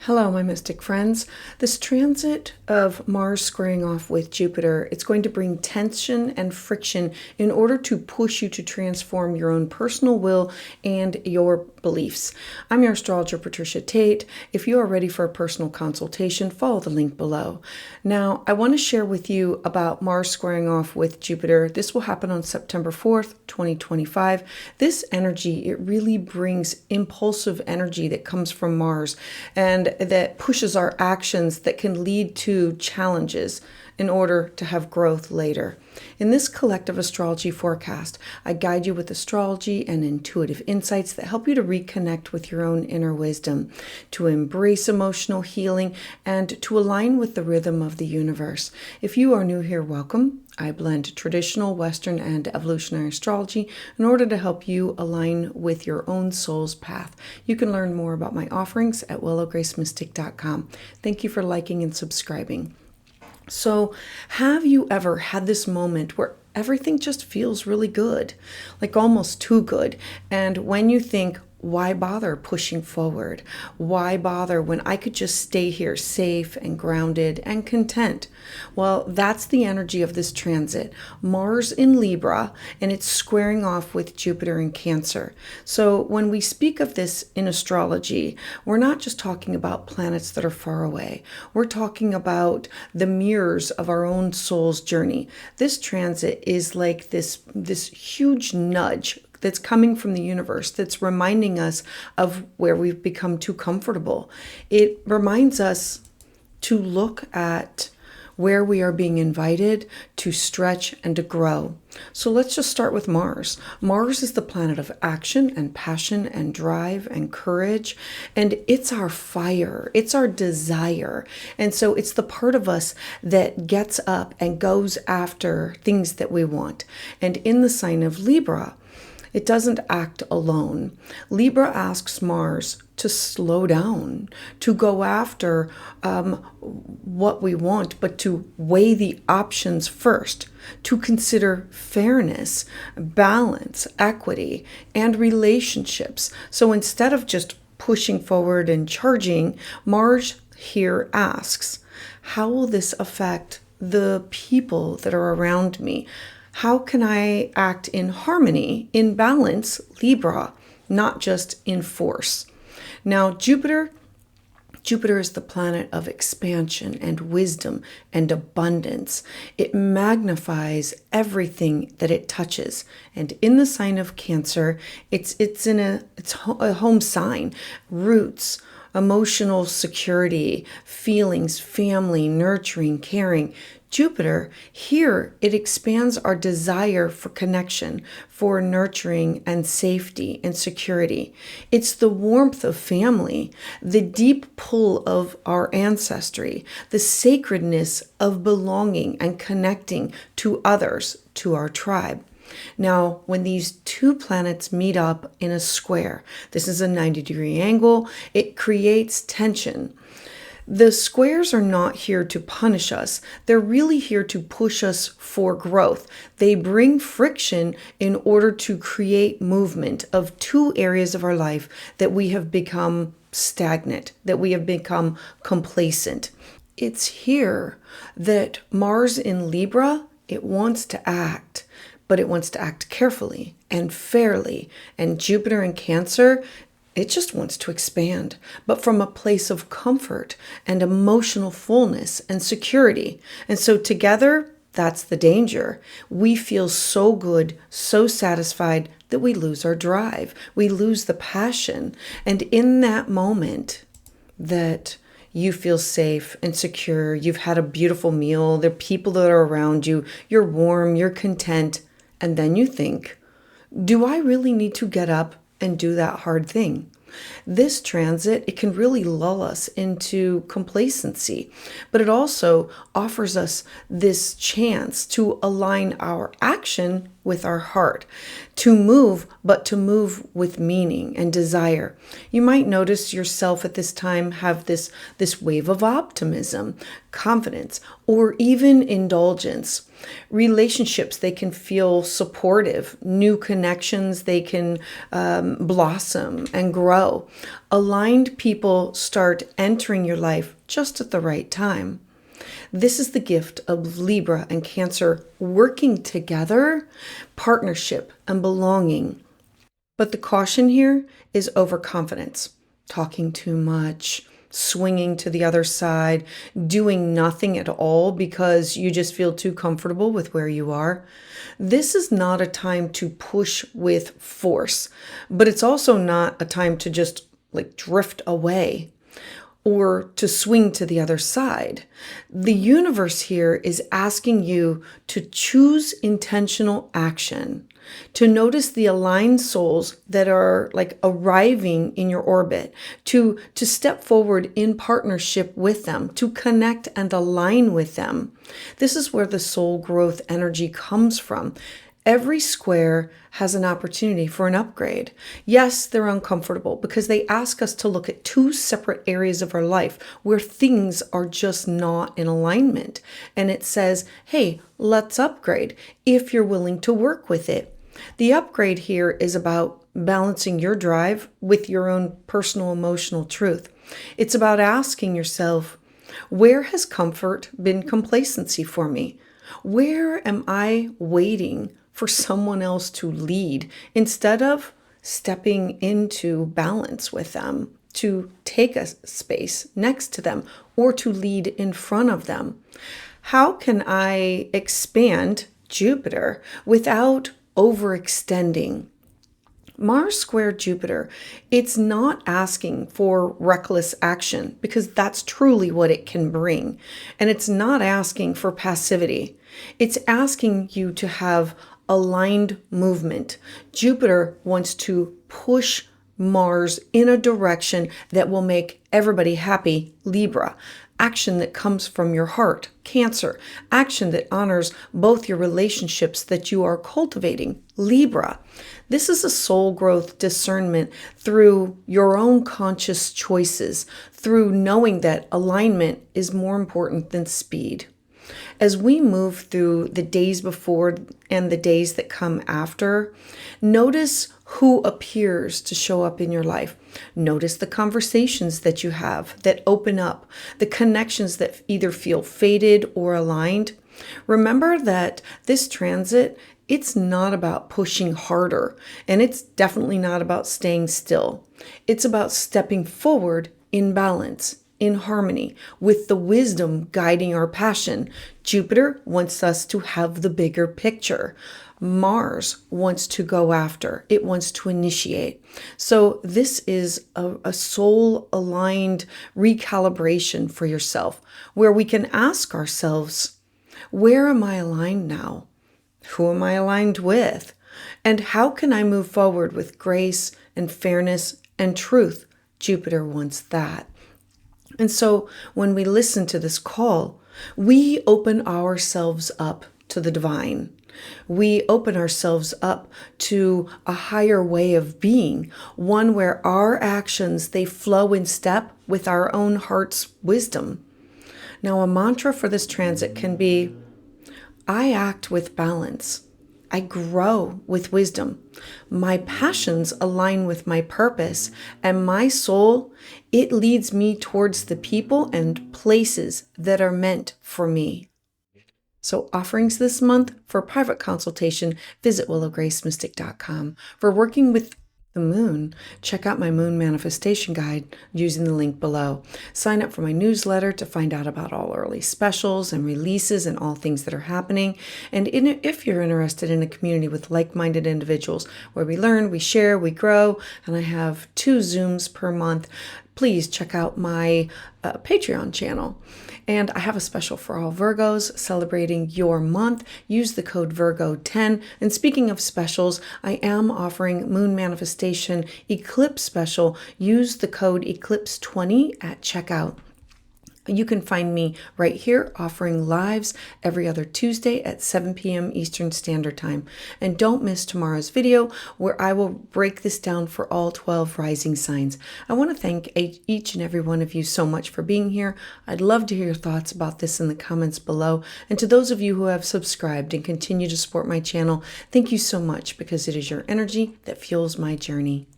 Hello, my mystic friends. This transit of Mars squaring off with Jupiter, it's going to bring tension and friction in order to push you to transform your own personal will and your beliefs. I'm your astrologer, Patricia Tate. If you are ready for a personal consultation, follow the link below. Now, I want to share with you about Mars squaring off with Jupiter. This will happen on September 4th, 2025. This energy, it really brings impulsive energy that comes from Mars and that pushes our actions that can lead to challenges in order to have growth later. In this collective astrology forecast, I guide you with astrology and intuitive insights that help you to reconnect with your own inner wisdom, to embrace emotional healing, and to align with the rhythm of the universe. If you are new here, welcome. I blend traditional, Western, and evolutionary astrology in order to help you align with your own soul's path. You can learn more about my offerings at willowgracemystic.com. Thank you for liking and subscribing. So, have you ever had this moment where everything just feels really good, like almost too good? And when you think, why bother pushing forward? Why bother when I could just stay here safe and grounded and content? Well, that's the energy of this transit. Mars in Libra, and it's squaring off with Jupiter in Cancer. So when we speak of this in astrology, we're not just talking about planets that are far away. We're talking about the mirrors of our own soul's journey. This transit is like this huge nudge that's coming from the universe, that's reminding us of where we've become too comfortable. It reminds us to look at where we are being invited to stretch and to grow. So let's just start with Mars. Mars is the planet of action and passion and drive and courage, and it's our fire, it's our desire. And so it's the part of us that gets up and goes after things that we want. And in the sign of Libra, it doesn't act alone. Libra asks Mars to slow down, to go after what we want, but to weigh the options first, to consider fairness, balance, equity, and relationships. So instead of just pushing forward and charging, Mars here asks, how will this affect the people that are around me? How can I act in harmony, in balance, Libra, not just in force? Now, Jupiter is the planet of expansion and wisdom and abundance. It magnifies everything that it touches. And in the sign of Cancer, it's a home sign, roots, emotional security, feelings, family, nurturing, caring. Jupiter, here it expands our desire for connection, for nurturing and safety and security. It's the warmth of family, the deep pull of our ancestry, the sacredness of belonging and connecting to others, to our tribe. Now, when these two planets meet up in a square, this is a 90-degree angle, it creates tension. The squares are not here to punish us. They're really here to push us for growth. They bring friction in order to create movement of two areas of our life that we have become stagnant, that we have become complacent. It's here that Mars in Libra, it wants to act, but it wants to act carefully and fairly. And Jupiter in Cancer, it just wants to expand, but from a place of comfort and emotional fullness and security. And so together, that's the danger. We feel so good, so satisfied that we lose our drive. We lose the passion. And in that moment that you feel safe and secure, you've had a beautiful meal, there are people that are around you, you're warm, you're content, and then you think, do I really need to get up and do that hard thing? This transit, it can really lull us into complacency, but it also offers us this chance to align our action with our heart, to move, but to move with meaning and desire. You might notice yourself at this time have this wave of optimism, confidence, or even indulgence. Relationships, they can feel supportive. New connections, they can blossom and grow. Aligned people start entering your life just at the right time. This is the gift of Libra and Cancer working together, partnership and belonging. But the caution here is overconfidence, talking too much, swinging to the other side, doing nothing at all because you just feel too comfortable with where you are. This is not a time to push with force, but it's also not a time to just drift away or to swing to the other side. The universe here is asking you to choose intentional action, to notice the aligned souls that are arriving in your orbit, to step forward in partnership with them, to connect and align with them. This is where the soul growth energy comes from. Every square has an opportunity for an upgrade. Yes, they're uncomfortable because they ask us to look at two separate areas of our life where things are just not in alignment. And it says, hey, let's upgrade if you're willing to work with it. The upgrade here is about balancing your drive with your own personal emotional truth. It's about asking yourself, where has comfort been complacency for me? Where am I waiting for someone else to lead instead of stepping into balance with them, to take a space next to them or to lead in front of them? How can I expand Jupiter without overextending? Mars square Jupiter, it's not asking for reckless action because that's truly what it can bring. And it's not asking for passivity. It's asking you to have aligned movement. Jupiter wants to push Mars in a direction that will make everybody happy, Libra. Action that comes from your heart, Cancer. Action that honors both your relationships that you are cultivating, Libra. This is a soul growth discernment through your own conscious choices, through knowing that alignment is more important than speed. As we move through the days before and the days that come after, notice who appears to show up in your life. Notice the conversations that you have that open up, the connections that either feel faded or aligned. Remember that this transit, it's not about pushing harder, and it's definitely not about staying still. It's about stepping forward in balance, in harmony, with the wisdom guiding our passion. Jupiter wants us to have the bigger picture. Mars wants to go after, it wants to initiate. So this is a soul-aligned recalibration for yourself, where we can ask ourselves, where am I aligned now? Who am I aligned with? And how can I move forward with grace and fairness and truth? Jupiter wants that. And so when we listen to this call, we open ourselves up to the divine. We open ourselves up to a higher way of being, one where our actions, they flow in step with our own heart's wisdom. Now, a mantra for this transit can be, I act with balance. I grow with wisdom. My passions align with my purpose, and my soul, it leads me towards the people and places that are meant for me. So offerings this month for private consultation, visit willowgracemystic.com. For working with the moon, check out my moon manifestation guide using the link below. Sign up for my newsletter to find out about all early specials and releases and all things that are happening. And if you're interested in a community with like-minded individuals where we learn, we share, we grow, and I have 2 Zooms per month, please check out my Patreon channel. And I have a special for all Virgos celebrating your month. Use the code Virgo10. And speaking of specials, I am offering Moon Manifestation Eclipse Special. Use the code Eclipse20 at checkout. You can find me right here offering lives every other Tuesday at 7 p.m. Eastern Standard Time. And don't miss tomorrow's video where I will break this down for all 12 rising signs. I want to thank each and every one of you so much for being here. I'd love to hear your thoughts about this in the comments below. And to those of you who have subscribed and continue to support my channel, thank you so much because it is your energy that fuels my journey.